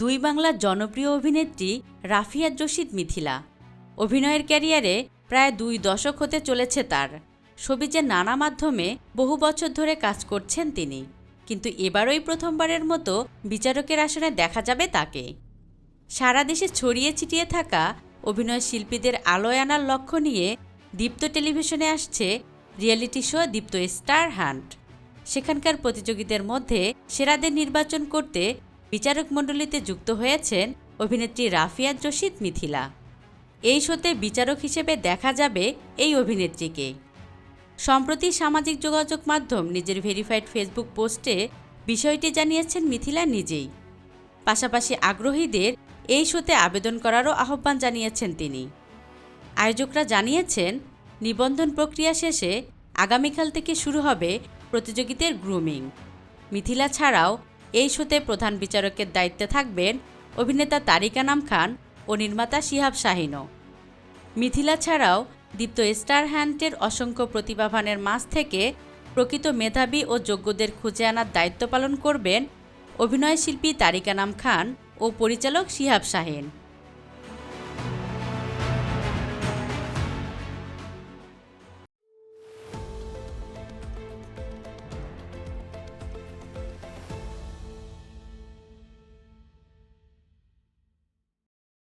দুই বাংলার জনপ্রিয় অভিনেত্রী রাফিয়াত রশিদ মিথিলা। অভিনয়ের ক্যারিয়ারে প্রায় 2 দশক হতে চলেছে তার। সবিজের নানা মাধ্যমে বহু বছর ধরে কাজ করছেন তিনি, কিন্তু এবারই প্রথমবারের মতো বিচারকের আসনে দেখা যাবে তাকে। সারা দেশে ছড়িয়ে ছিটিয়ে থাকা অভিনয় শিল্পীদের আলোয় আনার লক্ষ্য নিয়ে দীপ্ত টেলিভিশনে আসছে রিয়েলিটি শো দীপ্ত স্টার হান্ট। সেখানকার প্রতিযোগীদের মধ্যে সেরাদের নির্বাচন করতে বিচারক মণ্ডলীতে যুক্ত হয়েছেন অভিনেত্রী রাফিয়াত রশিদ মিথিলা। এই শোতে বিচারক হিসেবে দেখা যাবে এই অভিনেত্রীকে। সম্প্রতি সামাজিক যোগাযোগ মাধ্যম নিজের ভেরিফাইড ফেসবুক পোস্টে বিষয়টি জানিয়েছেন মিথিলা নিজেই। পাশাপাশি আগ্রহীদের এই শোতে আবেদন করারও আহ্বান জানিয়েছেন তিনি। আয়োজকরা জানিয়েছেন, নিবন্ধন প্রক্রিয়া শেষে আগামীকাল থেকে শুরু হবে প্রতিযোগীদের গ্রুমিং। মিথিলা ছাড়াও এই শোতে প্রধান বিচারকের দায়িত্বে থাকবেন অভিনেতা তারিক আনাম খান ও নির্মাতা শিহাব শাহীনও। মিথিলা ছাড়াও দীপ্ত স্টার হান্টের অসংখ্য প্রতিভাবানের মাঝ থেকে প্রকৃত মেধাবী ও যোগ্যদের খুঁজে আনার দায়িত্ব পালন করবেন অভিনয়শিল্পী তারিক আনাম খান ও পরিচালক শিহাব শাহীন।